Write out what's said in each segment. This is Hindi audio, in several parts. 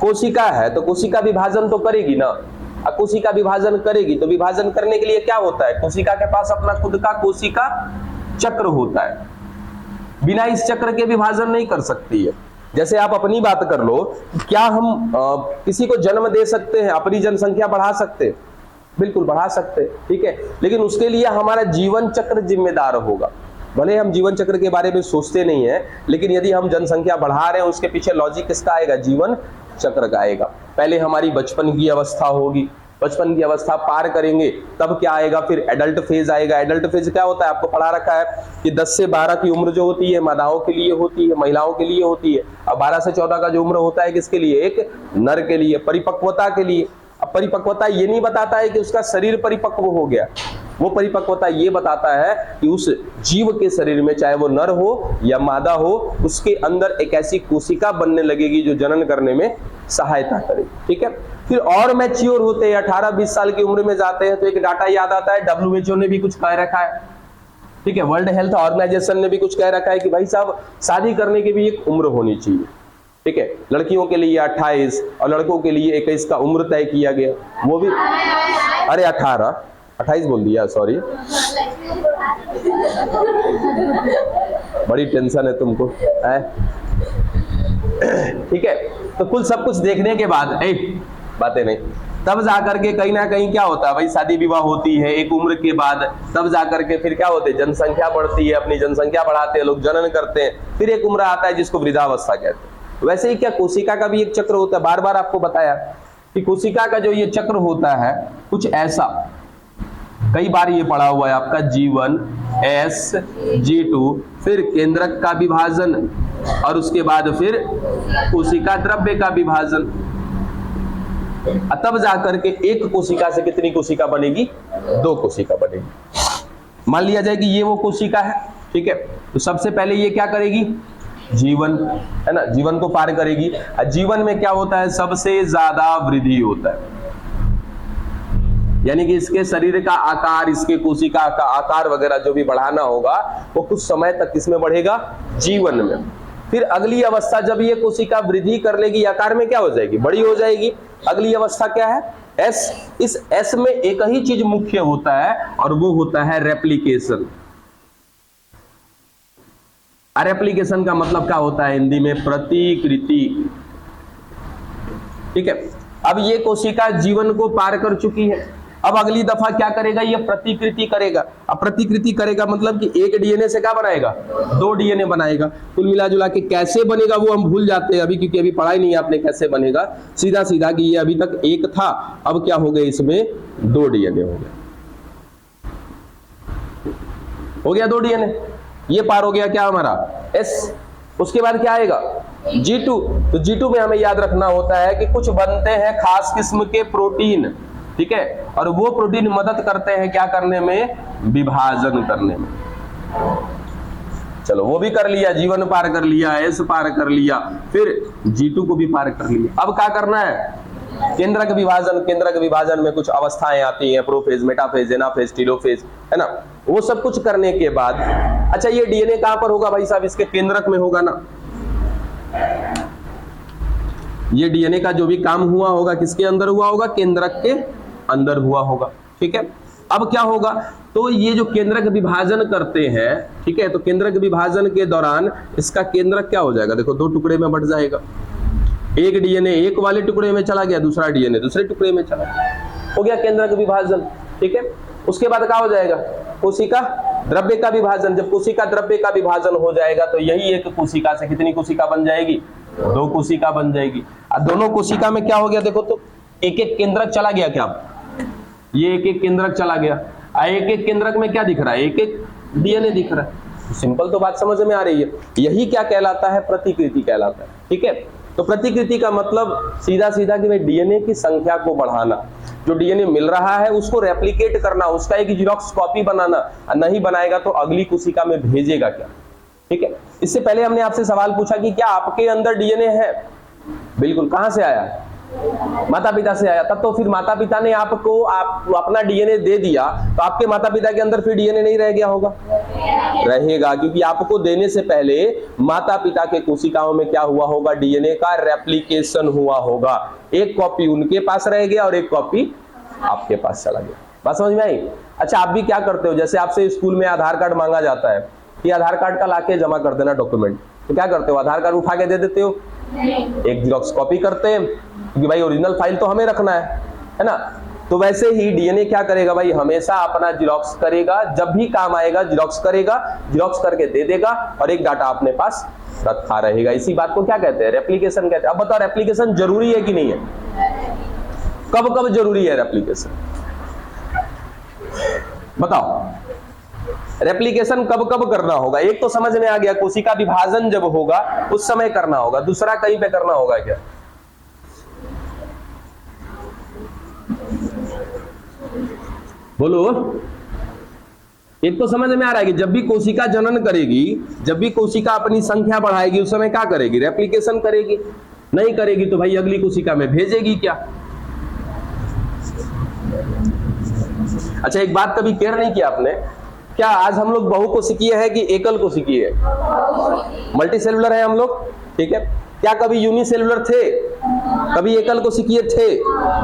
कोशिका है तो कोशिका विभाजन तो करेगी ना। कोशिका विभाजन करेगी तो विभाजन करने के लिए क्या होता है, कोशिका के पास अपना खुद का कोशिका चक्र होता है, बिना इस चक्र के विभाजन नहीं कर सकती है। जैसे आप अपनी बात कर लो, क्या हम किसी को जन्म दे सकते हैं, अपनी जनसंख्या बढ़ा सकते हैं? बिल्कुल बढ़ा सकते हैं, ठीक है, लेकिन उसके लिए हमारा जीवन चक्र जिम्मेदार होगा। भले हम जीवन चक्र के बारे में सोचते नहीं है, लेकिन यदि हम जनसंख्या बढ़ा रहे हैं उसके पीछे लॉजिक किसका आएगा, जीवन चक्र का आएगा। पहले हमारी बचपन की अवस्था होगी, बचपन की अवस्था पार करेंगे तब क्या आएगा, फिर एडल्ट फेज आएगा। एडल्ट फेज क्या होता है, आपको पढ़ा रखा है कि 10 से 12 की उम्र जो होती है मादाओं के लिए होती है, महिलाओं के लिए होती है। अब 12 से 14 का जो उम्र होता है किसके लिए, एक नर के लिए, परिपक्वता के लिए। अब परिपक्वता ये नहीं बताता है कि उसका शरीर परिपक्व हो गया, वो परिपक्वता ये बताता है कि उस जीव के शरीर में, चाहे वो नर हो या मादा हो, उसके अंदर एक ऐसी कोशिका बनने लगेगी जो जनन करने में सहायता करे, ठीक है। फिर और मैच्योर होते हैं, 18-20 साल की उम्र में जाते हैं तो एक डाटा याद आता है, WHO ने भी कुछ कह रखा है, ठीक है, वर्ल्ड हेल्थ ऑर्गेनाइजेशन ने भी कुछ कह रखा है कि भाई साहब शादी करने की भी एक उम्र होनी चाहिए, ठीक है। लड़कियों के लिए 28 और लड़कों के लिए 21 का उम्र तय किया गया, वो भी अरे 28 बोल दिया, सॉरी, बड़ी टेंशन है तुमको, ठीक है। तो कुल सब कुछ देखने के बाद बातें नहीं, तब जाकर के कहीं ना कहीं क्या होता है भाई, शादी विवाह होती है एक उम्र के बाद, तब जाकर के फिर क्या होते हैं, जनसंख्या बढ़ती है, अपनी जनसंख्या बढ़ाते हैं लोग, जनन करते हैं, फिर एक उम्र आता है जिसको वृद्धावस्था कहते हैं। वैसे ही क्या कोशिका का भी एक चक्र होता है, बार बार आपको बताया कि कोशिका का जो ये चक्र होता है कुछ ऐसा, कई बार ये पढ़ा हुआ है आपका, G1 S G2, फिर केंद्रक का विभाजन और उसके बाद फिर कोशिका द्रव्य का विभाजन, तब जाकर के एक कोशिका से कितनी कोशिका बनेगी, 2 कोशिका बनेगी। मान लिया जाए कि ये वो कोशिका है, ठीक है, तो सबसे पहले ये क्या करेगी, जीवन है ना, जीवन को पार करेगी। जीवन में क्या होता है, सबसे ज्यादा वृद्धि होता है, यानी कि इसके शरीर का आकार, इसके कोशिका का आकार वगैरह जो भी बढ़ाना होगा वो कुछ समय तक किसमें बढ़ेगा, जीवन में। फिर अगली अवस्था जब ये कोशिका वृद्धि कर लेगी, आकार में क्या हो जाएगी, बड़ी हो जाएगी। अगली अवस्था क्या है, S। इस S में एक ही चीज मुख्य होता है और वो होता है रेप्लिकेशन। रेप्लिकेशन का मतलब क्या होता है हिंदी में, प्रतिकृति, ठीक है। अब ये कोशिका जीवन को पार कर चुकी है, अब अगली दफा क्या करेगा, ये प्रतिकृति करेगा। अब प्रतिकृति करेगा मतलब कि एक डीएनए से क्या बनाएगा, 2 डीएनए बनाएगा। कुल मिला जुला के कैसे बनेगा वो हम भूल जाते हैं अभी, क्योंकि अभी पढ़ाई नहीं है आपने कैसे बनेगा, सीधा सीधा कि ये अभी तक एक था, अब क्या हो गया, इसमें 2 डीएनए हो गया 2 डीएनए, ये पार हो गया क्या हमारा S। उसके बाद क्या आएगा, G2। तो G2 में हमें याद रखना होता है कि कुछ बनते हैं खास किस्म के प्रोटीन, ठीक है, और वो प्रोटीन मदद करते हैं क्या करने में, विभाजन करने में। चलो वो भी कर लिया, जीवन पार कर लिया, S पार कर लिया, फिर G2 को भी पार कर लिया। अब क्या करना है, केंद्रक विभाजन। केंद्रक विभाजन में कुछ अवस्थाएं आती हैं, प्रोफेज, मेटाफेज, एनाफेज, टेलोफेज, है ना। वो सब कुछ करने के बाद, अच्छा ये डीएनए कहां पर होगा भाई साहब, इसके केंद्रक में होगा ना। ये डीएनए का जो भी काम हुआ होगा किसके अंदर हुआ होगा, केंद्रक के अंदर हुआ होगा, ठीक है। अब क्या होगा, तो ये जो केंद्रक विभाजन करते हैं, ठीक है, तो केंद्रक विभाजन के दौरान इसका केंद्रक क्या हो जाएगा, देखो 2 टुकड़े में बंट जाएगा। एक डीएनए एक वाले टुकड़े में चला गया, दूसरा डीएनए दूसरे टुकड़े में चला गया, हो गया केंद्रक विभाजन, ठीक है। उसके बाद क्या हो जाएगा, कोशिका द्रव्य का विभाजन। जब कोशिका द्रव्य का विभाजन हो जाएगा तो यही एक कोशिका से कितनी कोशिका बन जाएगी, 2 कोशिका बन जाएगी। और दोनों कोशिका में क्या हो गया, देखो तो एक एक केंद्रक चला गया, क्या ये एक एक केंद्रक चला गया, एक एक केंद्रक में क्या दिख रहा है, एक एक डीएनए दिख रहा है। सिंपल तो बात समझ में आ रही है, यही क्या कहलाता है, प्रतिकृति कहलाता है, ठीक है। तो प्रतिकृति का मतलब सीधा सीधा कि भाई डीएनए की संख्या को बढ़ाना, जो डीएनए मिल रहा है उसको रेप्लिकेट करना, उसका एक जेरॉक्स कॉपी बनाना, नहीं बनाएगा तो अगली कोशिका में भेजेगा क्या, ठीक है। इससे पहले हमने आपसे सवाल पूछा कि क्या आपके अंदर डीएनए है, बिल्कुल, कहां से आया, माता पिता से आया। तब तो फिर माता पिता ने आपको अपना डीएनए दे दिया, तो आपके माता पिता के अंदर फिर डीएनए नहीं रह गया होगा? रहेगा, क्योंकि आपको देने से पहले माता पिता के कोशिकाओं में क्या हुआ होगा? डीएनए का रेप्लिकेशन हुआ होगा। एक कॉपी उनके पास रह गया और एक कॉपी आपके पास चला गया। बात समझ में आई? अच्छा, आप भी क्या करते हो, जैसे आपसे स्कूल में आधार कार्ड मांगा जाता है कि आधार कार्ड का लाके जमा कर देना डॉक्यूमेंट, तो क्या करते हो? आधार कार्ड उठा के दे देते हो? एक जेरॉक्स कॉपी करते हैं, क्योंकि भाई ओरिजिनल फाइल तो हमें रखना है ना? तो वैसे ही डीएनए क्या करेगा भाई? हमेशा अपना जेरॉक्स करेगा, जब भी काम आएगा जेरॉक्स करेगा, जेरॉक्स करके दे देगा और एक डाटा अपने पास रखा रहेगा। इसी बात को क्या कहते हैं? रेप्लिकेशन कहते हैं। अब बताओ, रेप्लिकेशन जरूरी है कि नहीं है? कब कब जरूरी है रेप्लिकेशन? बताओ, रेप्लिकेशन कब कब करना होगा? एक तो समझ में आ गया, कोशिका विभाजन जब होगा उस समय करना होगा। दूसरा कहीं पे करना होगा क्या? बोलो। एक तो समझ में आ रहा है कि जब भी कोशिका जनन करेगी, जब भी कोशिका अपनी संख्या बढ़ाएगी, उस समय क्या करेगी? रेप्लिकेशन करेगी। नहीं करेगी तो भाई अगली कोशिका में भेजेगी क्या? अच्छा, एक बात कभी केयर नहीं किया आपने, क्या आज हम लोग बहुकोशिकीय है कि एकल कोशिकीय है? मल्टी सेलुलर है हम लोग, ठीक है। क्या कभी यूनिसेलुलर थे? कभी एकल कोशिकीय थे?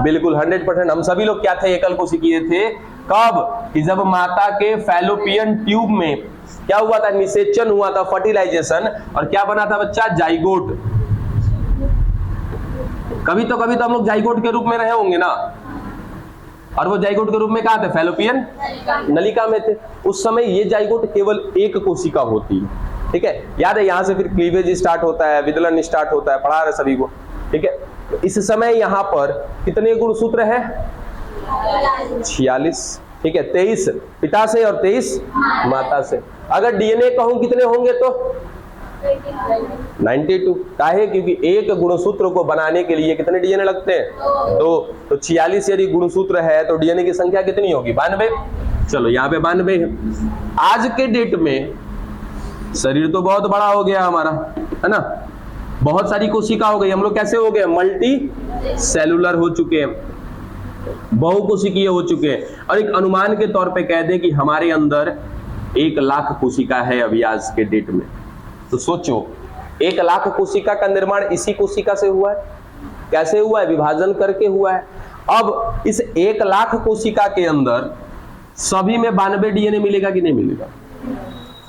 बिल्कुल 100% हम सभी लोग क्या थे? एकल कोशिकीय थे। कब? कि जब माता के फैलोपियन ट्यूब में क्या हुआ था? निषेचन हुआ था, फर्टिलाइजेशन, और क्या बना था बच्चा? जाइगोट। कभी तो हम लोग जाइगोट के रूप में रहे होंगे ना, और वो जाइगोट के रूप में कहां थे? फैलोपियन नलिका में थे। उस समय ये जाइगोट केवल एक कोशिका होती है, ठीक है। याद है, यहां से फिर क्लीवेज स्टार्ट होता है, विदलन स्टार्ट होता है, पढ़ा रहे सभी को, ठीक है। इस समय यहां पर कितने गुणसूत्र है? 46, ठीक है। 23 पिता से और 23 माता से। अगर डीएनए कहूं कितने होंगे तो 92। काहे? क्योंकि एक गुणसूत्र को बनाने के लिए कितने डीएनए लगते हैं? 2। तो 46 यदि गुणसूत्र है तो डीएनए की संख्या कितनी होगी? 92। चलो यहाँ पे 92 है। आज के डेट में शरीर तो बहुत बड़ा हो गया हमारा, है ना, बहुत सारी कोशिका हो गई, हम लोग कैसे हो गए? मल्टी सेलुलर हो चुके हैं, बहुकोशिकीय हो चुके हैं। और एक अनुमान के तौर पे कह दें कि हमारे अंदर 1 लाख कोशिका है अभी आज के डेट में। तो सोचो, 1 लाख कोशिका का निर्माण इसी कोशिका से हुआ है। कैसे हुआ है? विभाजन करके हुआ है। अब इस 1 लाख कोशिका के अंदर सभी में 92 डीएनए मिलेगा कि नहीं मिलेगा?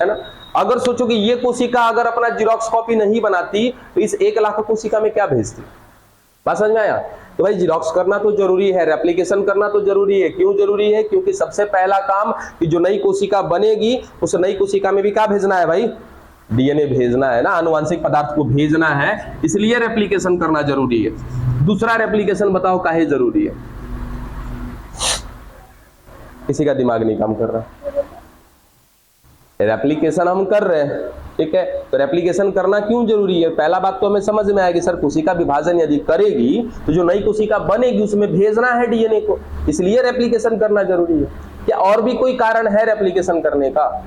है ना। अगर सोचो कि ये कोशिका अगर अपना जेरॉक्स कॉपी नहीं बनाती तो इस 1 लाख कोशिका में क्या भेजती? बात समझ में आया? तो भाई जेरॉक्स करना तो जरूरी है, रेप्लिकेशन करना तो जरूरी है। क्यों जरूरी है? क्योंकि सबसे पहला काम कि जो नई कोशिका बनेगी उस नई कोशिका में भी क्या भेजना है भाई? डीएनए भेजना है ना, आनुवांशिक पदार्थ को भेजना है, इसलिए रेप्लिकेशन करना जरूरी है। दूसरा रेप्लिकेशन बताओ काहे जरूरी है? किसी का दिमाग नहीं काम कर रहा। रेप्लिकेशन हम कर रहे हैं, ठीक है, तो रेप्लिकेशन करना क्यों जरूरी है? पहला बात तो हमें समझ में आएगी, सर कोशिका विभाजन यदि करेगी तो जो नई कोशिका बनेगी उसमें भेजना है डीएनए को, इसलिए रेप्लिकेशन करना जरूरी है। क्या और भी कोई कारण है रेप्लिकेशन करने का?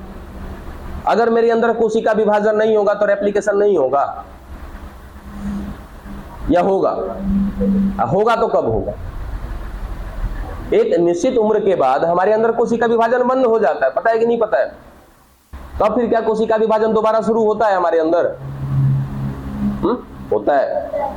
अगर मेरे अंदर कोशिका विभाजन नहीं होगा तो रेप्लिकेशन नहीं होगा, या होगा? होगा तो कब होगा? एक निश्चित उम्र के बाद हमारे अंदर कोशिका विभाजन बंद हो जाता है, पता है कि नहीं पता है? तब फिर क्या कोशिका विभाजन दोबारा शुरू होता है हमारे अंदर? होता है।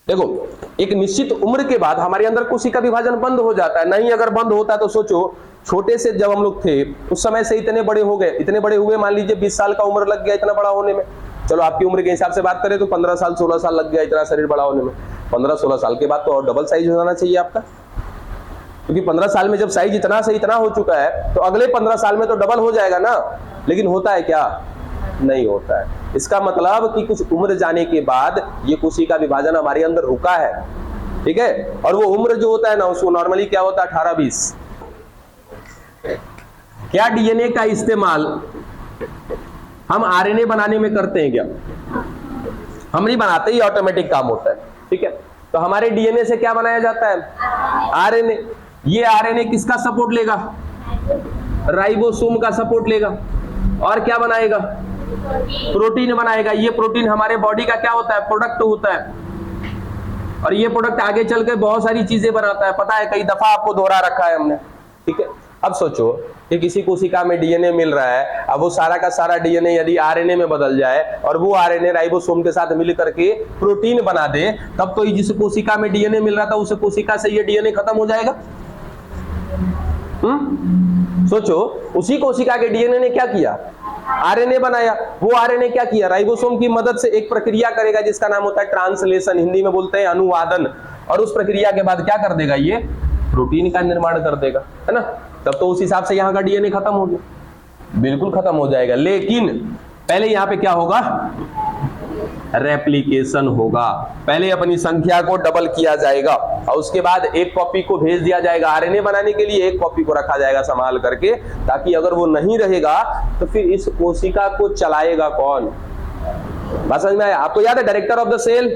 देखो, एक निश्चित उम्र के बाद हमारे अंदर कोशिका विभाजन बंद हो जाता है। नहीं अगर बंद होता है तो सोचो, छोटे से जब हम लोग थे उस समय से इतने बड़े हो गए, इतने बड़े हुए, मान लीजिए 20 साल का उम्र लग गया इतना बड़ा होने में। चलो आपकी उम्र के हिसाब से बात करें तो 15 साल 16 साल लग गया इतना शरीर बड़ा होने में। 15-16 साल के बाद तो और डबल साइज हो जाना चाहिए आपका, क्योंकि 15 साल में जब साइज इतना से इतना हो चुका है तो अगले 15 साल में तो डबल हो जाएगा ना। लेकिन होता है क्या? नहीं होता है। इसका मतलब कि कुछ उम्र जाने के बाद ये कोशिका विभाजन हमारे अंदर रुका है, ठीक है। और वो उम्र जो होता है ना, उसको नॉर्मली क्या होता है? 18-20। क्या डीएनए का इस्तेमाल हम आरएनए बनाने में करते हैं क्या? हम नहीं बनाते, ही ऑटोमेटिक काम होता है, ठीक है। तो हमारे डीएनए से क्या बनाया जाता है? आरएनए। ये आरएनए किसका सपोर्ट लेगा? राइबोसोम का सपोर्ट लेगा। और क्या बनाएगा? प्रोटीन बनाएगा। ये प्रोटीन हमारे बॉडी का क्या होता है? प्रोडक्ट होता है। और ये प्रोडक्ट आगे चल के बहुत सारी चीजें बनाता है, पता है, कई दफा आपको दोहरा रखा है हमने, ठीक है। अब सोचो कि किसी कोशिका में डीएनए मिल रहा है, अब वो सारा का सारा डीएनए यदि आरएनए में बदल जाए और वो आरएनए राइबोसोम के साथ मिल करके प्रोटीन बना दे, तब तो जिस कोशिका में डीएनए मिल रहा था उस कोशिका से ये डीएनए खत्म हो जाएगा। सोचो, उसी कोशिका के डीएनए ने क्या किया, आरएनए बनाया, वो आरएनए क्या किया, राइबोसोम की मदद से एक प्रक्रिया करेगा जिसका नाम होता है ट्रांसलेशन, हिंदी में बोलते हैं अनुवादन, और उस प्रक्रिया के बाद क्या कर देगा, ये प्रोटीन का निर्माण कर देगा, है ना। तब तो उस हिसाब से यहाँ का डीएनए खत्म हो गया, बिल्कुल खत्म हो जाएगा। लेकिन पहले यहाँ पे क्या होगा, रेप्लिकेशन होगा, पहले अपनी संख्या को डबल किया जाएगा और उसके बाद एक कॉपी को भेज दिया जाएगा आरएनए बनाने के लिए, एक कॉपी को रखा जाएगा संभाल करके, ताकि अगर वो नहीं रहेगा तो फिर इस कोशिका को चलाएगा कौन। बात समझ में आया? आपको याद है डायरेक्टर ऑफ द सेल,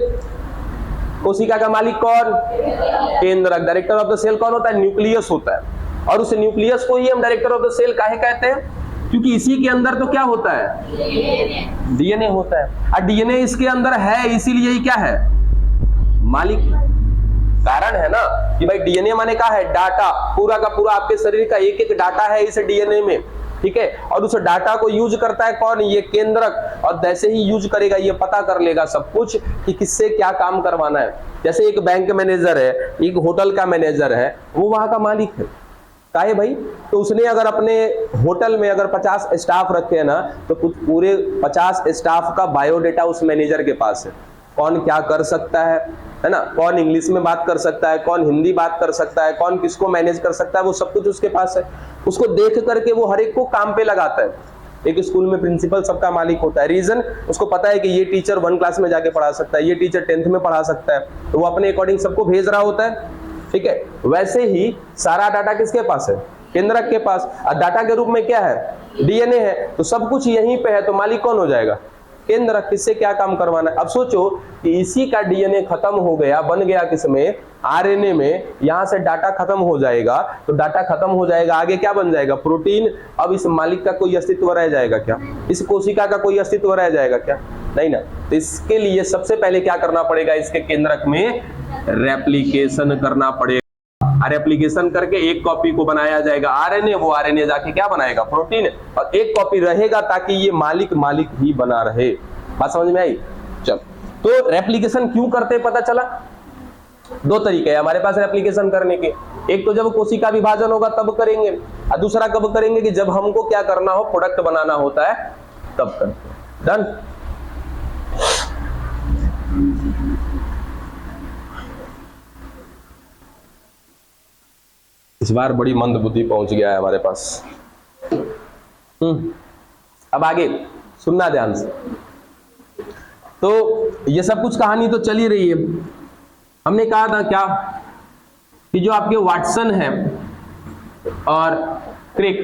कोशिका का मालिक कौन, केंद्रक। डायरेक्टर ऑफ द सेल कौन होता है, न्यूक्लियस होता है, और उस न्यूक्लियस को ही हम डायरेक्टर ऑफ द सेल काहे कहते हैं, क्योंकि इसी के अंदर तो क्या होता है, डीएनए होता है, और डीएनए इसके अंदर है, इसीलिए ही क्या है, मालिक। कारण है ना कि भाई डीएनए माने क्या है, डाटा, पूरा का पूरा आपके शरीर का एक एक डाटा है इस डीएनए में, ठीक है। और उस डाटा को यूज करता है कौन, ये केंद्रक, और जैसे ही यूज करेगा ये पता कर लेगा सब कुछ कि किससे क्या काम करवाना है। जैसे एक बैंक मैनेजर है, एक होटल का मैनेजर है, वो वहां का मालिक है, काहे भाई, तो उसने अगर अपने होटल में अगर 50 स्टाफ रखे हैं ना, तो कुछ पूरे 50 स्टाफ का बायोडेटा उस मैनेजर के पास है, कौन क्या कर सकता है ना, कौन इंग्लिश में बात कर सकता है, कौन हिंदी बात कर सकता है, कौन किसको मैनेज कर सकता है, वो सब कुछ उसके पास है। उसको देख करके वो हर एक को काम पे लगाता है। एक स्कूल में प्रिंसिपल सबका मालिक होता है, रीजन उसको पता है कि ये टीचर 1 क्लास में जाके पढ़ा सकता है, ये टीचर 10th में पढ़ा सकता है, तो वो अपने अकॉर्डिंग सबको भेज रहा होता है, ठीक है। वैसे ही सारा डाटा किसके पास है, केंद्रक के पास, और डाटा के रूप में क्या है, डीएनए है, तो सब कुछ यहीं पे है, तो मालिक कौन हो जाएगा, केंद्रक, किससे क्या काम करवाना है। अब सोचो कि इसी का डीएनए खत्म हो गया, बन गया किसमें, आरएनए में, यहां से डाटा खत्म हो जाएगा, तो डाटा खत्म हो जाएगा, आगे क्या बन जाएगा, प्रोटीन। अब इस मालिक का कोई अस्तित्व रह जाएगा क्या, इस कोशिका का कोई अस्तित्व रह जाएगा क्या, नहीं ना। तो इसके लिए सबसे पहले क्या करना पड़ेगा, इसके केंद्रक में रेप्लिकेशन करना पड़ेगा, रेप्लिकेशन करके एक कॉपी को बनाया जाएगा आरएनए, वो आरएनए जाके क्या बनाएगा, प्रोटीन, और एक कॉपी रहेगा ताकि ये मालिक मालिक ही बना रहे। बात समझ में आई? चल, तो रेप्लिकेशन क्यों करते पता चला। 2 तरीके हैं हमारे पास रेप्लिकेशन करने के, एक तो जब कोशिका विभाजन होगा तब करेंगे, और दूसरा कब करेंगे कि जब हमको क्या करना हो, प्रोडक्ट बनाना होता है तब करते हैं। डन। इस बार बड़ी मंद बुद्धि पहुंच गया है हमारे पास। अब आगे सुनना ध्यान से। तो ये सब कुछ कहानी तो चल ही रही है। हमने कहा था क्या कि जो आपके वाटसन है और क्रिक,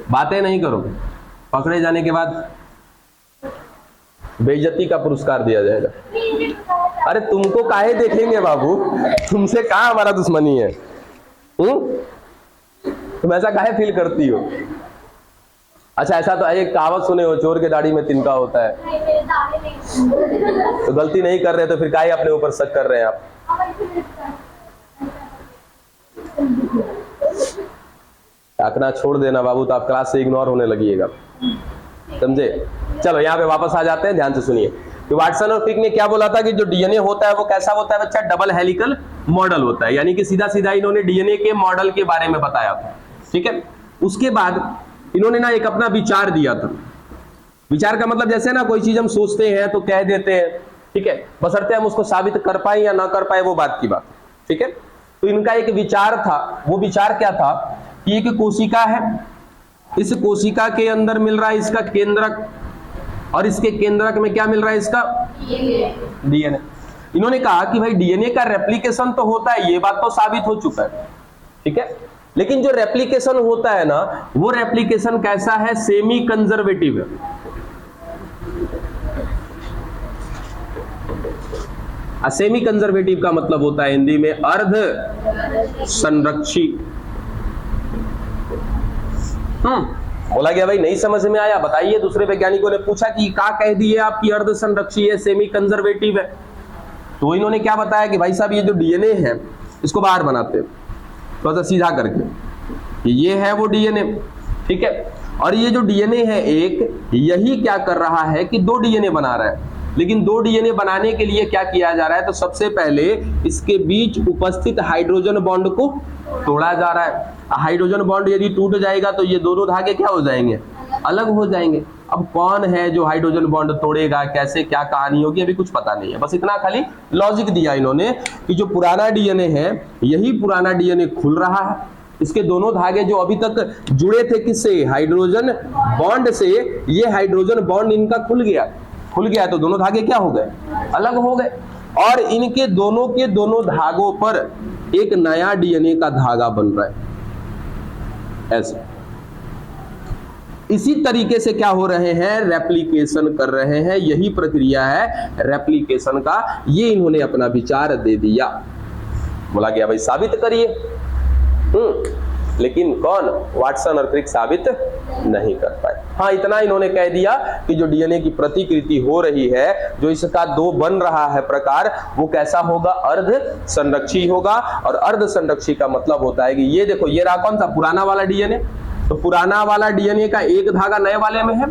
बातें नहीं करो, पकड़े जाने के बाद बेइज्जती का पुरस्कार दिया जाएगा। अरे तुमको काहे देखेंगे बाबू, तुमसे कहाँ हमारा दुश्मनी है, तुम ऐसा काहे फील करती हो। अच्छा, ऐसा तो एक कहावत सुने हो, चोर के दाढ़ी में तिनका होता है। तो गलती नहीं कर रहे तो फिर काहे अपने ऊपर शक कर रहे हैं आप। ताकना छोड़ देना बाबू, तो आप क्लास से इग्नोर होने लगिएगा, समझे। चलो यहाँ पे वापस आ जाते हैं, ध्यान से सुनिए। तो वाटसन और क्रिक ने क्या बोला था कि जो डीएनए होता है वो कैसा होता है बच्चा, डबल हेलिकल मॉडल होता है, यानी कि सीधा सीधा इन्होंने डीएनए के मॉडल के बारे में बताया था, ठीक है। उसके बाद इन्होंने ना एक अपना विचार दिया था। विचार का मतलब जैसे ना कोई चीज हम सोचते हैं तो कह देते हैं, ठीक है, बशर्ते हम उसको साबित कर पाए या ना कर पाए वो बात की बात, ठीक है। तो इनका एक विचार था, वो विचार क्या था कि एक कोशिका है, इस कोशिका के अंदर मिल रहा है इसका केंद्रक, और इसके केंद्रक में क्या मिल रहा है, इसका डीएनए। इन्होंने कहा कि भाई डीएनए का रेप्लिकेशन तो होता है, ये बात तो साबित हो चुका है, ठीक है, लेकिन जो रेप्लिकेशन होता है ना, वो रेप्लिकेशन कैसा है, सेमी कंजर्वेटिव है। सेमी कंजर्वेटिव का मतलब होता है हिंदी में अर्ध संरक्षी। बोला गया भाई नहीं समझ में आया, बताइए। दूसरे वैज्ञानिकों ने पूछा कि क्या कह दिए आप कि अर्ध संरक्षी है, सेमी कंजर्वेटिव है। तो इन्होंने क्या बताया कि भाई साहब ये जो डीएनए है इसको बाहर बनाते हैं थोड़ा सा सीधा करके, ये है वो डीएनए, ठीक है। और ये जो डीएनए है एक, यही क्या कर रहा है कि 2 डीएनए बना रहा है। लेकिन 2 डीएनए बनाने के लिए क्या किया जा रहा है, तो सबसे पहले इसके बीच उपस्थित हाइड्रोजन बॉन्ड को तोड़ा जा रहा है। हाइड्रोजन बॉन्ड यदि टूट जाएगा तो ये दोनों धागे क्या हो जाएंगे, अलग हो जाएंगे। अब कौन है जो हाइड्रोजन बॉन्ड तोड़ेगा, कैसे क्या कहानी होगी अभी कुछ पता नहीं है, बस इतना खाली लॉजिक दिया इन्होंने कि जो पुराना डीएनए है यही पुराना डीएनए खुल रहा है। इसके दोनों धागे जो अभी तक जुड़े थे किससे, हाइड्रोजन बॉन्ड से, ये हाइड्रोजन बॉन्ड इनका खुल गया तो दोनों धागे क्या हो गए, अलग हो गए। और इनके दोनों के दोनों धागों पर एक नया डीएनए का धागा बन रहा है ऐसे। इसी तरीके से क्या हो रहे हैं, रेप्लिकेशन कर रहे हैं। यही प्रक्रिया है रेप्लिकेशन का। ये इन्होंने अपना विचार दे दिया, बोला गया भाई साबित करिए। लेकिन कौन, वाटसन और क्रिक साबित नहीं कर पाए। हाँ, इतना इन्होंने कह दिया कि जो डीएनए की प्रतिकृति हो रही है, जो इसका 2 बन रहा है प्रकार, वो कैसा होगा, अर्ध संरक्षी होगा। और अर्ध संरक्षी का मतलब होता है कि ये देखो, ये रहा कौन सा, पुराना वाला डीएनए। तो पुराना वाला डीएनए का एक धागा नए वाले में है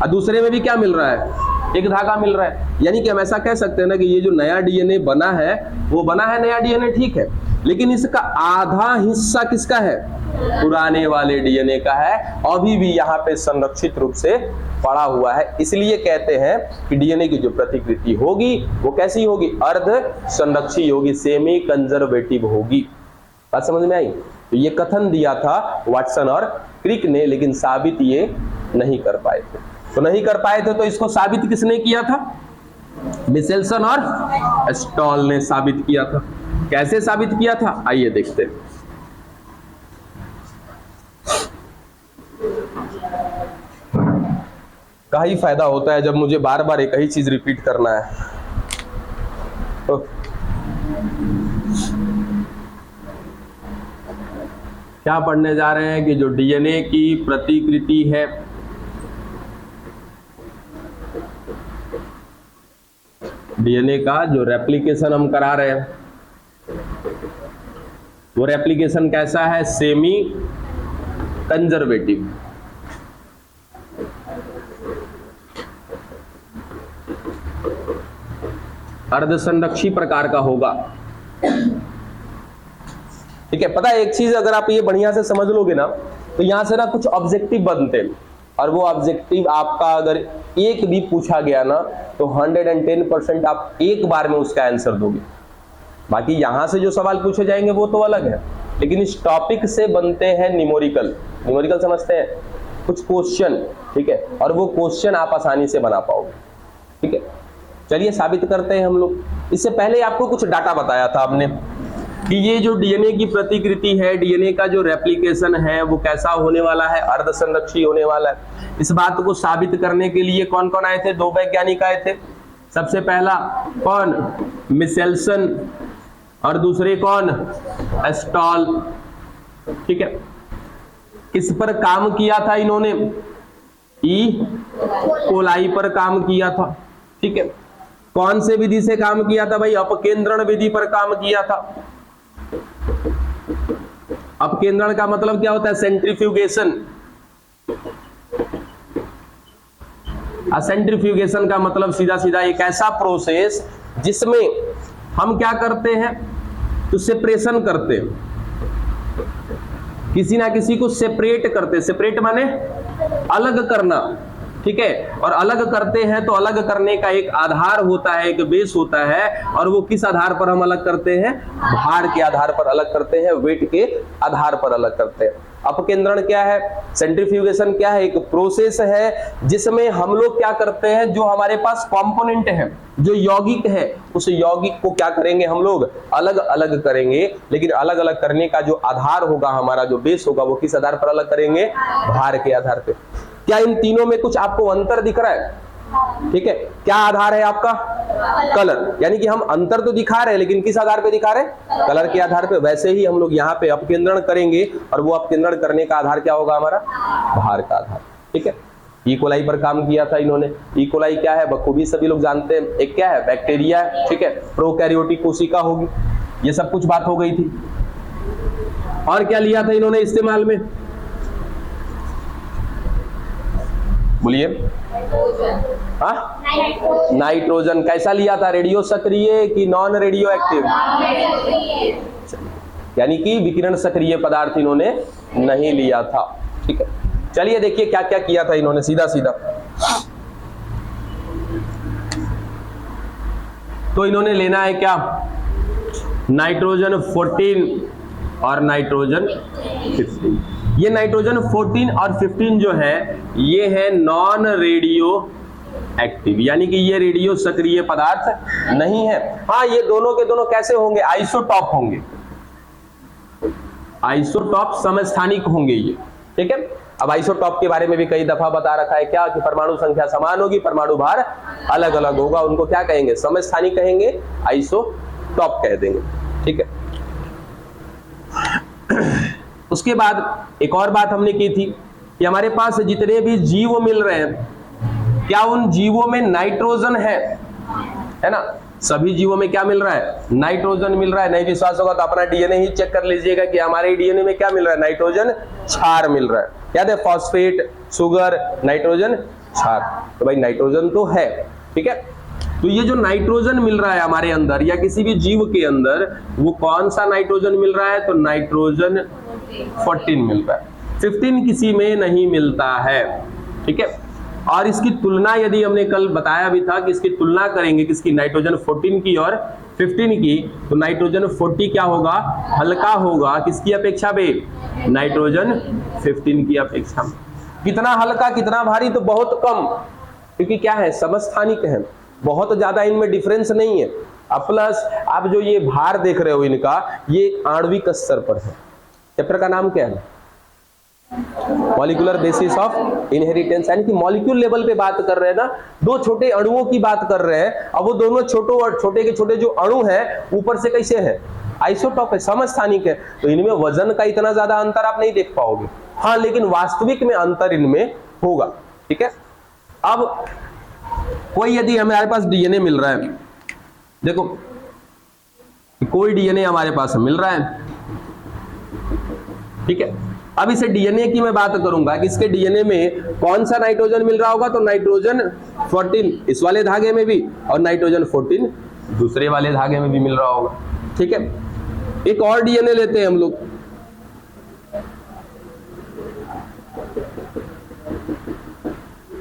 और दूसरे में भी क्या मिल रहा है, एक धागा मिल रहा है। यानी कि हम ऐसा कह सकते हैं ना कि ये जो नया डीएनए बना है वो बना है नया डीएनए, ठीक है, लेकिन इसका आधा हिस्सा किसका है, पुराने वाले डीएनए का है, अभी भी यहाँ पे संरक्षित रूप से पड़ा हुआ है। इसलिए कहते हैं कि डीएनए की जो प्रतिकृति होगी वो कैसी होगी, अर्ध संरक्षी होगी, सेमी कंजर्वेटिव होगी। बात समझ में आई। तो ये कथन दिया था वाटसन और क्रिक ने, लेकिन साबित ये नहीं कर पाए थे। तो नहीं कर पाए थे तो इसको साबित किसने किया था, मिचेल्सन और स्टॉल ने साबित किया था। कैसे साबित किया था, आइए देखते हैं। का ही फायदा होता है जब मुझे बार बार एक ही चीज रिपीट करना है। तो क्या पढ़ने जा रहे हैं कि जो डीएनए की प्रतिकृति है, डीएनए का जो रेप्लिकेशन हम करा रहे हैं, वो रेप्लिकेशन कैसा है, सेमी कंजर्वेटिव। अर्धसंरक्षी प्रकार का होगा, ठीक है। पता है एक चीज, अगर आप ये बढ़िया से समझ लोगे ना, तो यहां से ना कुछ ऑब्जेक्टिव बनते हैं, और वो ऑब्जेक्टिव आपका अगर एक भी पूछा गया ना, तो 110% आप एक बार में उसका आंसर दोगे। बाकी यहां से जो सवाल पूछे जाएंगे वो तो अलग है, लेकिन इस टॉपिक से बनते हैं न्यूमेरिकल समझते हैं, कुछ क्वेश्चन, ठीक है, और वो क्वेश्चन आप आसानी से बना पाओगे, ठीक है। चलिए साबित करते हैं हम लोग। इससे पहले आपको कुछ डाटा बताया था हमने कि ये जो डीएनए की प्रतिकृति है, डीएनए का जो रेप्लिकेशन है वो कैसा होने वाला है, अर्धसंरक्षी होने वाला है। इस बात को साबित करने के लिए कौन कौन आए थे, 2 वैज्ञानिक आए थे। सबसे पहला कौन, मिचेल्सन, और दूसरे कौन, स्टॉल, ठीक है। किस पर काम किया था इन्होंने, ई कोलाई पर काम किया था, ठीक है। कौन से विधि से काम किया था भाई, अपकेंद्रण विधि पर काम किया था। अपकेंद्रण का मतलब क्या होता है, सेंट्रीफ्यूगेशन। सेंट्रीफ्यूगेशन का मतलब सीधा सीधा एक ऐसा प्रोसेस जिसमें हम क्या करते हैं, तो सेपरेशन करते हैं, किसी ना किसी को सेपरेट करते। सेपरेट माने अलग करना, ठीक है। और अलग करते हैं तो अलग करने का एक आधार होता है, एक बेस होता है, और वो किस आधार पर हम अलग करते हैं, भार के आधार पर अलग करते हैं, वेट के आधार पर अलग करते हैं। अपकेंद्रण क्या है, सेंट्रीफ्यूगेशन क्या है, एक प्रोसेस है जिसमें हम लोग क्या करते हैं, जो हमारे पास कंपोनेंट है, जो यौगिक है, उस यौगिक को क्या करेंगे हम लोग, अलग अलग करेंगे। लेकिन अलग अलग करने का जो आधार होगा, हमारा जो बेस होगा, वो किस आधार पर अलग करेंगे, भार के आधार पर। क्या इन तीनों में कुछ आपको अंतर दिख रहा है, ठीक है। क्या आधार है आपका, कलर, यानी कि हम अंतर तो दिखा रहे हैं लेकिन किस आधार पे दिखा रहे हैं, कलर के आधार पे। वैसे ही हम लोग यहाँ पे अपकेंद्रण करेंगे, और वो अपकेंद्रण करने का आधार क्या होगा हमारा, भार का आधार, ठीक है। कोलाई पर काम किया था इन्होंने। ई कोलाई क्या है बखूबी सभी लोग जानते हैं, एक क्या है बैक्टीरिया है, ठीक है, प्रोकैरियोटिक कोशिका होगी, ये सब कुछ बात हो गई थी। और क्या लिया था इन्होंने इस्तेमाल में, बोलिए। हाँ, नाइट्रोजन। कैसा लिया था, रेडियो सक्रिय कि नॉन रेडियो एक्टिव, यानी कि विकिरण सक्रिय पदार्थ इन्होंने नहीं लिया था, ठीक है। चलिए देखिए क्या क्या किया था इन्होंने, सीधा सीधा। तो इन्होंने लेना है क्या, नाइट्रोजन 14 और नाइट्रोजन 15। ये नाइट्रोजन 14 और 15 जो है ये है नॉन रेडियो एक्टिव, यानी कि ये रेडियो सक्रिय पदार्थ नहीं है। हाँ, ये दोनों के दोनों कैसे होंगे, आइसोटॉप होंगे, आइसोटॉप समस्थानिक होंगे ये, ठीक है। अब आइसोटॉप के बारे में भी कई दफा बता रखा है क्या, कि परमाणु संख्या समान होगी, परमाणु भार अलग अलग होगा, उनको क्या कहेंगे, समस्थानिक कहेंगे, आइसोटॉप कह देंगे, ठीक है। उसके बाद एक और बात हमने की थी कि हमारे पास जितने भी जीव मिल रहे हैं, क्या उन जीवों में नाइट्रोजन है ना, सभी जीवों में क्या मिल रहा है, नाइट्रोजन मिल रहा है। नहीं विश्वास होगा तो अपना डीएनए ही चेक कर लीजिएगा कि हमारे डीएनए में क्या मिल रहा है, नाइट्रोजन क्षार मिल रहा है। याद है, फॉस्फेट, शुगर, नाइट्रोजन क्षार, तो भाई नाइट्रोजन तो है, ठीक है। तो ये जो नाइट्रोजन मिल रहा है हमारे अंदर या किसी भी जीव के अंदर, वो कौन सा नाइट्रोजन मिल रहा है, तो नाइट्रोजन 14 मिल रहा है, 15 किसी में नहीं मिलता है, ठीक है। और इसकी तुलना यदि हमने कल बताया भी था कि इसकी तुलना करेंगे किसकी, नाइट्रोजन 14 की और 15 की, तो नाइट्रोजन 40 क्या होगा, हल्का होगा किसकी अपेक्षा में, नाइट्रोजन 15 की अपेक्षा में। कितना हल्का कितना भारी, तो बहुत कम, क्योंकि क्या है, समस्थानिक है, बहुत ज्यादा इनमें डिफरेंस नहीं है। अब प्लस आप जो ये भार देख रहे हो इनका, ये आणविक स्तर पर है। चैप्टर का नाम क्या है, मॉलिक्यूलर बेसिस ऑफ इनहेरिटेंस, यानी कि मॉलिक्यूल लेवल पे बात कर रहे हैं ना, दो छोटे अणुओं की बात कर रहे हैं। अब वो दोनों छोटे के छोटे जो अणु हैं ऊपर से कैसे है, आइसोटॉप है, समस्थानिक है, तो इनमें वजन का इतना ज्यादा अंतर आप नहीं देख पाओगे। हाँ, लेकिन वास्तविक में अंतर इनमें होगा, ठीक है। अब कोई यदि हमारे पास डीएनए मिल रहा है, देखो कोई डीएनए हमारे पास मिल रहा है, ठीक है। अब इसे डीएनए की मैं बात करूंगा कि इसके डीएनए में कौन सा नाइट्रोजन मिल रहा होगा, तो नाइट्रोजन 14 इस वाले धागे में भी और नाइट्रोजन 14 दूसरे वाले धागे में भी मिल रहा होगा, ठीक है। एक और डीएनए लेते हैं हम लोग,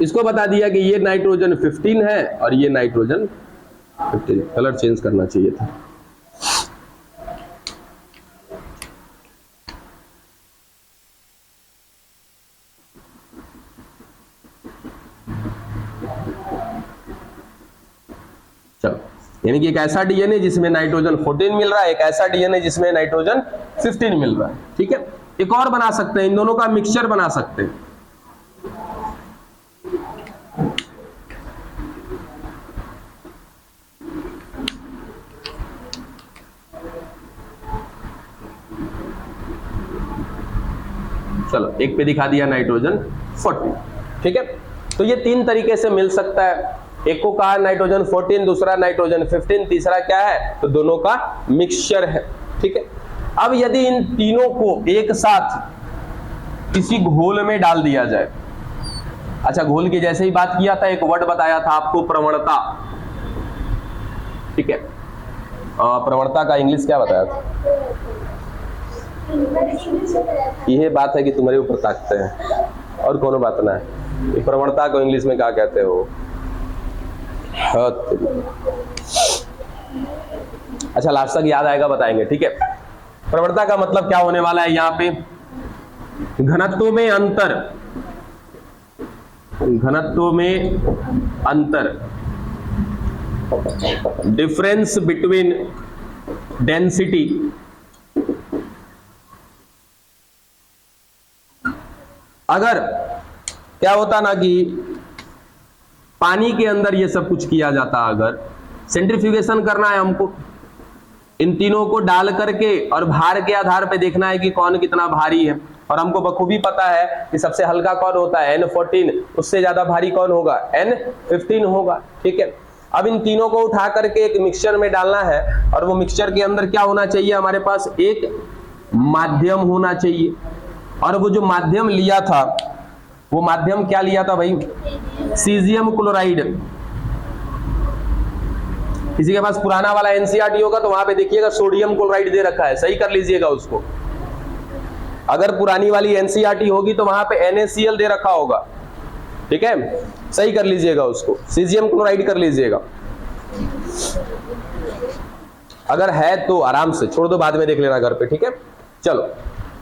इसको बता दिया कि ये नाइट्रोजन 15 है और ये नाइट्रोजन 15। कलर चेंज करना चाहिए था। चलो, यानी कि एक ऐसा डीएनए जिसमें नाइट्रोजन 14 मिल रहा है, एक ऐसा डीएनए जिसमें नाइट्रोजन 15 मिल रहा है, ठीक है। एक और बना सकते हैं, इन दोनों का मिक्सचर बना सकते हैं। चलो, एक पे दिखा दिया नाइट्रोजन 14, ठीक है। तो ये तीन तरीके से मिल सकता है, एक को कहा नाइट्रोजन 14, दूसरा नाइट्रोजन 15, तीसरा क्या है, तो दोनों का मिक्सचर है, ठीक है। अब यदि इन तीनों को एक साथ किसी घोल में डाल दिया जाए, अच्छा घोल की जैसे ही बात किया था, एक वर्ड बताया था आपको, प्रवणता, ठीक है। प्रवणता का इंग्लिश क्या बताया था, यह बात है कि तुम्हारे ऊपर ताकते हैं और कोनो बात ना है। प्रवणता को इंग्लिश में क्या कहते हो, अच्छा लास्ट तक याद आएगा बताएंगे, ठीक है। प्रवणता का मतलब क्या होने वाला है, यहाँ पे घनत्व में अंतर, घनत्व में अंतर, डिफरेंस बिटवीन डेंसिटी, अगर क्या होता ना कि पानी के अंदर ये सब कुछ किया जाता, अगर सेंट्रीफ्यूगेशन करना है हमको, इन तीनों को डाल करके और भार के आधार पे देखना है कि कौन कितना भारी है, और हमको बखूबी पता है कि सबसे हल्का कौन होता है N14, उससे ज्यादा भारी कौन होगा N15 होगा। ठीक है, अब इन तीनों को उठा करके एक मिक्सचर में डालना है और वो मिक्सचर के अंदर क्या होना चाहिए, हमारे पास एक माध्यम होना चाहिए। और वो जो माध्यम लिया था, वो माध्यम क्या लिया था भाई, सीजियम क्लोराइड। किसी के पास पुराना वाला एनसीईआरटी होगा तो वहां पे देखिएगा सोडियम क्लोराइड दे रखा है, सही कर लीजिएगा उसको। अगर पुरानी वाली एनसीईआरटी होगी तो वहां पे NaCl दे रखा होगा। ठीक है, सही कर लीजिएगा उसको, सीजियम क्लोराइड कर लीजिएगा। अगर है तो आराम से छोड़ दो, बाद में देख लेना घर पे। ठीक है, चलो,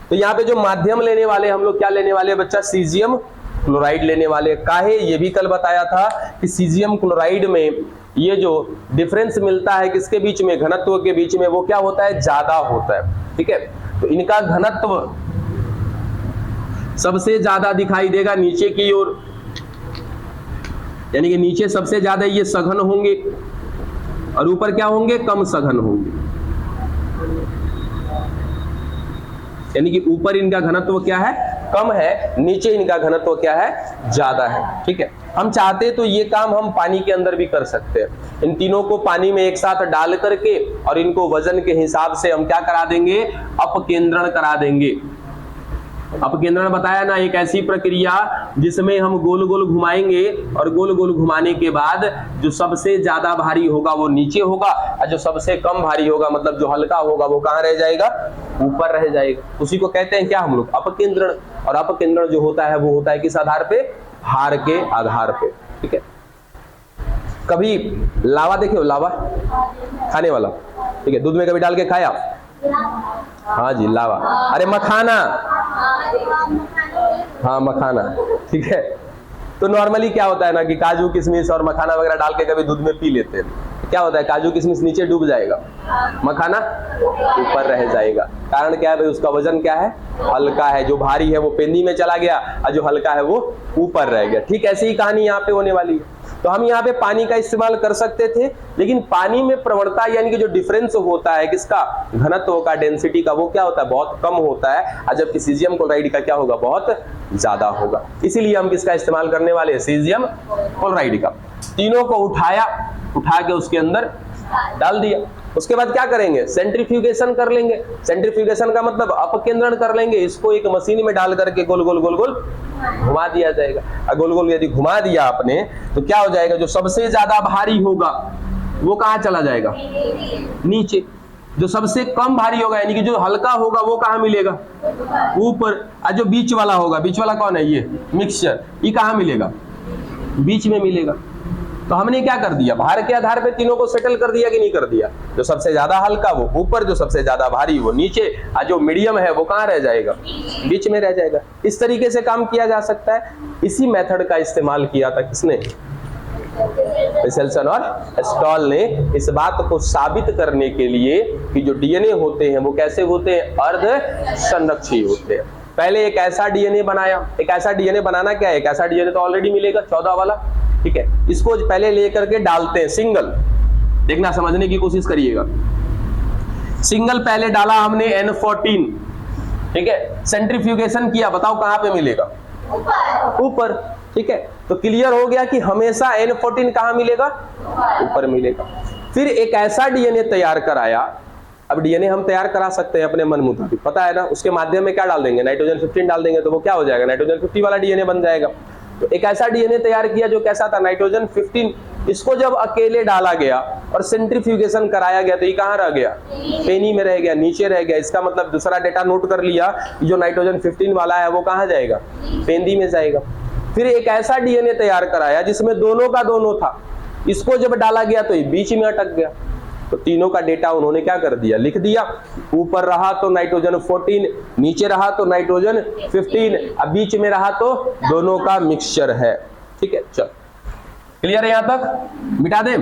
तो यहाँ पे जो माध्यम लेने वाले हम लोग क्या लेने वाले हैं बच्चा, सीजियम क्लोराइड लेने वाले। काहे, ये भी कल बताया था कि सीजियम क्लोराइड में ये जो डिफरेंस मिलता है किसके बीच में, घनत्व के बीच में, वो क्या होता है, ज्यादा होता है। ठीक है, तो इनका घनत्व सबसे ज्यादा दिखाई देगा नीचे की ओर, यानी कि नीचे सबसे ज्यादा ये सघन होंगे और ऊपर क्या होंगे, कम सघन होंगे। यानी कि ऊपर इनका घनत्व क्या है, कम है, नीचे इनका घनत्व क्या है, ज्यादा है। ठीक है, हम चाहते तो ये काम हम पानी के अंदर भी कर सकते हैं। इन तीनों को पानी में एक साथ डाल करके और इनको वजन के हिसाब से हम क्या करा देंगे, अपकेंद्रण करा देंगे। अपकेंद्रण बताया ना, एक ऐसी प्रक्रिया जिसमें हम गोल गोल घुमाएंगे और गोल गोल घुमाने के बाद जो सबसे ज्यादा भारी होगा वो नीचे होगा और जो सबसे कम भारी होगा, मतलब जो हल्का होगा, वो कहाँ रह जाएगा, ऊपर रह जाएगा। उसी को कहते हैं क्या हम लोग, अपकेंद्रण। और अपकेंद्रण जो होता है वो होता है किस आधार पे, भार के आधार पे। ठीक है, कभी लावा देखे हो, लावा खाने वाला, ठीक है, दूध में कभी डाल के खाया, हाँ जी लावा, अरे मखाना, हाँ मखाना। ठीक है, तो नॉर्मली क्या होता है ना कि काजू किशमिश और मखाना वगैरह डाल के कभी दूध में पी लेते हैं, क्या होता है, काजू किशमिश नीचे डूब जाएगा, मखाना ऊपर रह जाएगा। कारण क्या है भाई, उसका वजन क्या है, हल्का है। जो भारी है वो पेंदी में चला गया और जो हल्का है वो ऊपर रह गया। ठीक ऐसी ही कहानी यहाँ पे होने वाली है। तो हम यहाँ पे पानी का इस्तेमाल कर सकते थे, लेकिन पानी में प्रवणता यानी कि जो डिफरेंस होता है किसका, घनत्व का, डेंसिटी का, वो क्या होता है, बहुत कम होता है। और जबकि सीजियम क्लोराइड का क्या होगा, बहुत ज्यादा होगा। इसीलिए हम किसका इस्तेमाल करने वाले हैं, सीजियम क्लोराइड का। तीनों को उठाया, उठा के उसके अंदर डाल दिया। उसके बाद क्या करेंगे, सेंट्रीफ्यूगेशन कर लेंगे। सेंट्रीफ्यूगेशन का मतलब अपकेंद्रण कर लेंगे। इसको एक मशीन में डाल करके गोल गोल गोल गोल घुमा दिया जाएगा। और गोल गोल यदि घुमा दिया आपने तो क्या हो जाएगा, जो सबसे ज्यादा भारी होगा वो कहाँ चला जाएगा, नीचे। जो सबसे कम भारी होगा यानी कि जो हल्का होगा वो कहाँ मिलेगा, ऊपर। और जो बीच वाला होगा, बीच वाला कौन है, ये मिक्सचर, ये कहाँ मिलेगा, बीच में मिलेगा। तो हमने क्या कर दिया, भार के आधार पे तीनों को सेटल कर दिया कि नहीं कर दिया। जो सबसे ज्यादा हल्का वो ऊपर, जो सबसे ज्यादा भारी वो नीचे, और जो मीडियम है वो कहाँ रह जाएगा, बीच में रह जाएगा। इस तरीके से काम किया जा सकता है। इसी मेथड का इस्तेमाल किया था किसने, वेसेल्सन और स्टॉल ने, इस बात को साबित करने के लिए कि जो डीएनए होते हैं वो कैसे होते हैं, अर्ध संरक्षी होते हैं। पहले एक ऐसा डीएनए बनाया। एक ऐसा डीएनए बनाना क्या है, एक ऐसा डीएनए तो ऑलरेडी मिलेगा 14 वाला, ठीक है। इसको पहले लेकर के डालते हैं सिंगल, देखना समझने की कोशिश करिएगा। सिंगल पहले डाला हमने N14, ठीक है। सेंट्रीफ्यूगेशन किया, बताओ कहां पे मिलेगा, ऊपर, ठीक है। तो क्लियर हो गया कि हमेशा N14 कहां मिलेगा, ऊपर मिलेगा। फिर एक ऐसा डीएनए तैयार कराया। अब डीएनए हम तैयार करा सकते हैं अपने मन मुताबिक, पता है ना। उसके माध्यम में क्या डाल देंगे, नाइट्रोजन 15 डाल देंगे, तो वो क्या हो जाएगा, नाइट्रोजन 50 वाला डीएनए बन जाएगा। तो एक ऐसा डीएनए तैयार किया जो कैसा था, नाइट्रोजन 15। इसको जब अकेले डाला गया और सेंट्रीफ्यूगेशन कराया गया तो ये कहां रह गया, पेनी में रह गया, नीचे रह गया। इसका मतलब दूसरा डेटा नोट कर लिया, जो नाइट्रोजन 15 वाला है वो कहां जाएगा, पेंदी में जाएगा। फिर एक ऐसा डीएनए तैयार कराया जिसमें दोनों का दोनों था। इसको जब डाला गया तो ये बीच में अटक गया। तो तीनों का डेटा उन्होंने क्या कर दिया, लिख दिया। ऊपर रहा तो नाइट्रोजन 14, नीचे रहा तो नाइट्रोजन 15, अब बीच में रहा तो दोनों का मिक्सचर है, ठीक है। चल क्लियर है यहां तक, मिटा दें।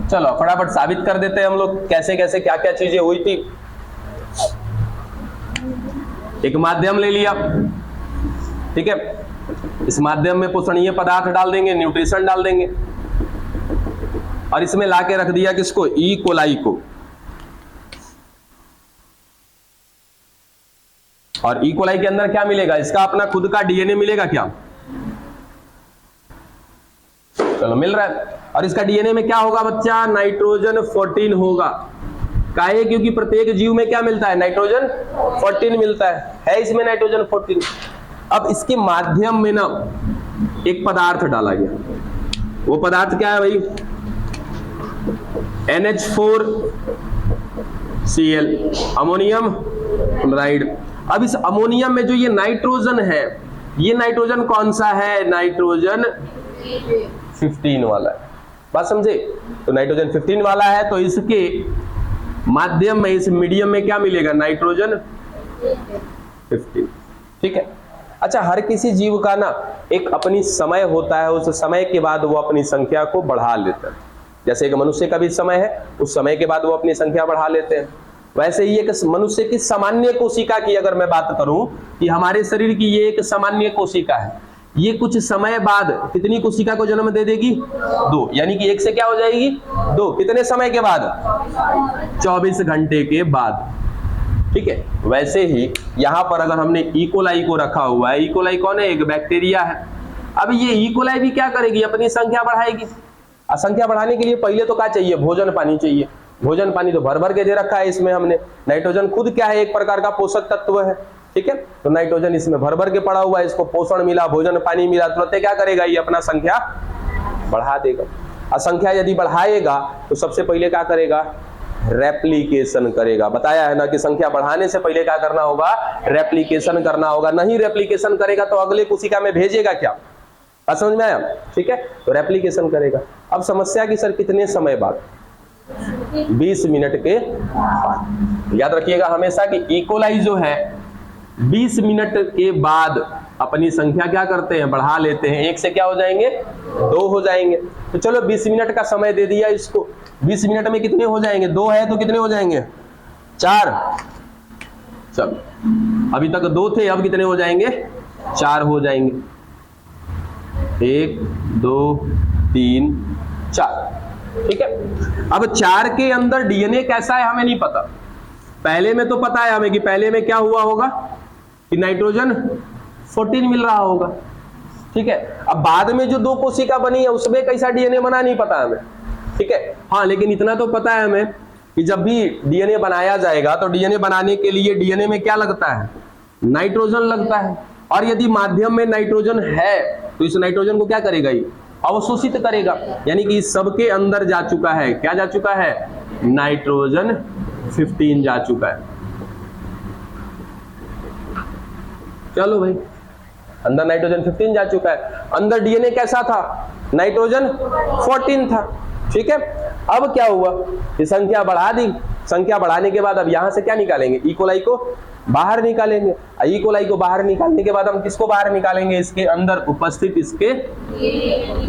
चलो फटाफट साबित कर देते हैं हम लोग कैसे कैसे क्या क्या चीजें हुई थी। एक माध्यम ले लिया, ठीक है। इस माध्यम में पोषणीय पदार्थ डाल देंगे, न्यूट्रिशन डाल देंगे, और इसमें लाके रख दिया किसको, ई कोलाई को। और ई कोलाई के अंदर क्या मिलेगा, इसका अपना खुद का डीएनए मिलेगा क्या, चलो मिल रहा है। और इसका डीएनए में क्या होगा बच्चा, नाइट्रोजन 14 होगा। काहे, क्योंकि प्रत्येक जीव में क्या मिलता है, नाइट्रोजन 14 मिलता है इसमें नाइट्रोजन 14। अब इसके माध्यम में ना एक पदार्थ डाला गया, वो पदार्थ क्या है भाई, NH4Cl, अमोनियम क्लोराइड। अब इस अमोनियम में जो ये नाइट्रोजन है, ये नाइट्रोजन कौन सा है, नाइट्रोजन 15 वाला है, बात समझे। तो नाइट्रोजन 15 वाला है, तो इसके माध्यम में, इस मीडियम में क्या मिलेगा, नाइट्रोजन 15, ठीक है। अच्छा, हर किसी जीव का ना एक अपनी समय होता है, उस समय के बाद वो अपनी संख्या को बढ़ा लेता है। जैसे एक मनुष्य का भी समय है, उस समय के बाद वो अपनी संख्या बढ़ा लेते हैं। वैसे ही एक मनुष्य की सामान्य कोशिका की अगर मैं बात करूं कि हमारे शरीर की ये एक सामान्य कोशिका है, ये कुछ समय बाद कितनी कोशिका को जन्म दे देगी, 2, यानी कि एक से क्या हो जाएगी, 2, कितने समय के बाद, 24 घंटे के बाद, ठीक है। वैसे ही यहां पर अगर हमने ई कोलाई को रखा हुआ है, ई कोलाई कौन है, एक बैक्टीरिया है। अब ये ई कोलाई भी क्या करेगी, अपनी संख्या बढ़ाएगी। संख्या बढ़ाने के लिए पहले तो क्या चाहिए, भोजन पानी चाहिए। भोजन पानी तो भर भर के दे रखा है इसमें हमने। नाइट्रोजन खुद क्या है, एक प्रकार का पोषक तत्व है, ठीक है। तो नाइट्रोजन इसमें भर भर के पड़ा हुआ है, इसको पोषण मिला, भोजन पानी मिला, तुरंत क्या करेगा, ये अपना संख्या बढ़ा देगा। और संख्या यदि बढ़ाएगा तो सबसे पहले क्या करेगा, रेप्लिकेशन करेगा। बताया है ना कि संख्या बढ़ाने से पहले क्या करना होगा, रेप्लिकेशन करना होगा। नहीं रेप्लिकेशन करेगा तो अगले कोशिका में भेजेगा क्या, समझ में आया, ठीक है। तो रेप्लिकेशन करेगा। अब समस्या की सर कितने समय बाद, 20 मिनट के बाद। याद रखिएगा हमेशा कि ई कोलाई जो है 20 मिनट के बाद अपनी संख्या क्या करते हैं, बढ़ा लेते हैं। 1 से क्या हो जाएंगे, 2 हो जाएंगे। तो चलो 20 मिनट का समय दे दिया इसको, 20 मिनट में कितने हो जाएंगे, 2 है तो कितने हो जाएंगे, 4। चलो अभी तक 2 थे, अब कितने हो जाएंगे, 4 हो जाएंगे। 1 2 3 4, ठीक है। अब 4 के अंदर डीएनए कैसा है हमें नहीं पता। पहले में तो पता है हमें कि पहले में क्या हुआ होगा कि नाइट्रोजन 14 मिल रहा होगा, ठीक है। अब बाद में जो 2 कोशिका बनी है उसमें कैसा डीएनए बना नहीं पता हमें, ठीक है। हाँ, लेकिन इतना तो पता है हमें कि जब भी डीएनए बनाया जाएगा तो डीएनए बनाने के लिए डीएनए में क्या लगता है, नाइट्रोजन लगता है। और यदि माध्यम में नाइट्रोजन है तो इस नाइट्रोजन को क्या करेगा, ये अवशोषित करेगा। यानी कि इस सबके अंदर जा चुका है, क्या जा चुका है, नाइट्रोजन 15 जा चुका है। चलो भाई, अंदर नाइट्रोजन 15 जा चुका है। अंदर डीएनए कैसा था, नाइट्रोजन 14 था, ठीक है। अब क्या हुआ कि संख्या बढ़ा दी। संख्या बढ़ाने के बाद अब यहां से क्या निकालेंगे, ई कोलाई को बाहर निकालेंगे। ई कोलाई को बाहर निकालने के बाद हम किसको बाहर निकालेंगे, इसके अंदर उपस्थित इसके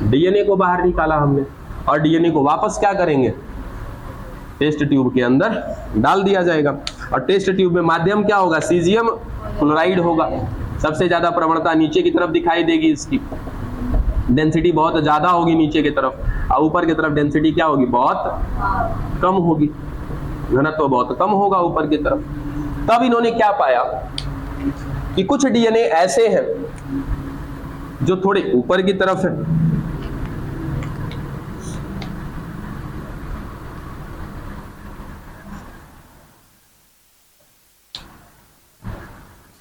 डीएनए को बाहर निकाला हमने। और डीएनए को वापस क्या करेंगे, टेस्ट ट्यूब के अंदर डाल दिया जाएगा। और टेस्ट ट्यूब में माध्यम क्या होगा, सीजियम क्लोराइड होगा। सबसे ज्यादा प्रवणता नीचे की तरफ दिखाई देगी, इसकी डेंसिटी बहुत ज्यादा होगी नीचे की तरफ, और ऊपर की तरफ डेंसिटी क्या होगी, बहुत कम होगी, घनत्व बहुत कम होगा ऊपर की तरफ। तब इन्होंने क्या पाया कि कुछ डीएनए ऐसे हैं जो थोड़े ऊपर की तरफ है,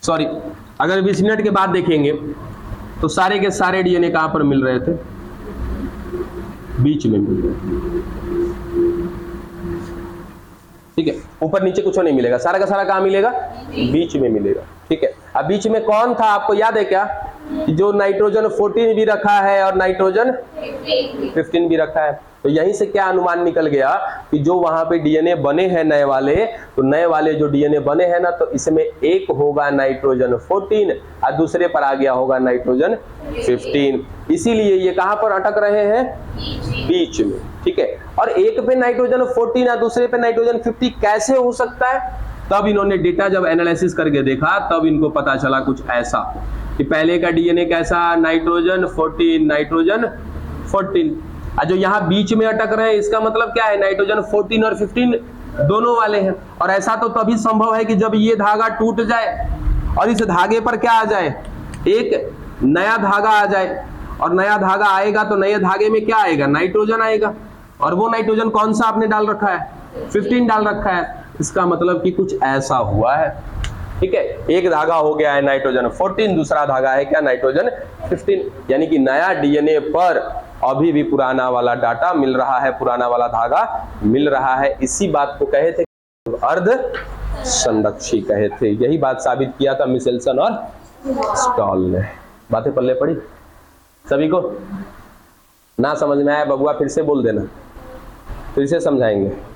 सॉरी, अगर 20 मिनट के बाद देखेंगे तो सारे के सारे डीएनए कहां पर मिल रहे थे, बीच में मिल रहे थे, ठीक है। ऊपर नीचे कुछ नहीं मिलेगा, सारा का सारा कहां मिलेगा, बीच में मिलेगा, ठीक है। अब बीच में कौन था, आपको याद है क्या, कि जो नाइट्रोजन 14 भी रखा है और नाइट्रोजन 15 भी रखा है। तो यहीं से क्या अनुमान निकल गया कि जो वहां पे डीएनए बने हैं नए वाले, तो नए वाले जो डीएनए बने हैं ना, तो इसमें एक होगा नाइट्रोजन 14 और दूसरे पर आ गया होगा नाइट्रोजन 15। इसीलिए ये कहां पर अटक रहे हैं, बीच में, ठीक है। और एक पे नाइट्रोजन 14 और दूसरे पे नाइट्रोजन 50 कैसे हो सकता है, तब इन्होंने डेटा जब एनालिसिस करके देखा तब इनको पता चला कुछ ऐसा कि पहले का डीएनए कैसा, नाइट्रोजन 14 नाइट्रोजन 14, और जो यहाँ बीच में अटक रहे हैं इसका मतलब क्या है, नाइट्रोजन 14 और 15 दोनों वाले हैं। और ऐसा तो तभी संभव है कि जब ये धागा टूट जाए और इस धागे पर क्या आ जाए, एक नया धागा आ जाए, और नया धागा आएगा तो नए धागे में क्या आएगा, नाइट्रोजन आएगा, और वो नाइट्रोजन कौन सा आपने डाल रखा है, 15 डाल रखा है। इसका मतलब कि कुछ ऐसा हुआ है, ठीक है। एक धागा हो गया है नाइट्रोजन 14, दूसरा धागा है क्या, नाइट्रोजन 15, यानी कि नया डीएनए पर अभी भी पुराना वाला डाटा मिल रहा है, पुराना वाला धागा मिल रहा है। इसी बात को कहे थे अर्ध संरक्षी कहे थे। यही बात साबित किया था मिशेल्सन और स्टॉल ने। बातें पल्ले पड़ी सभी को? ना समझ में आया बबुआ फिर से बोल देना, फिर से समझाएंगे।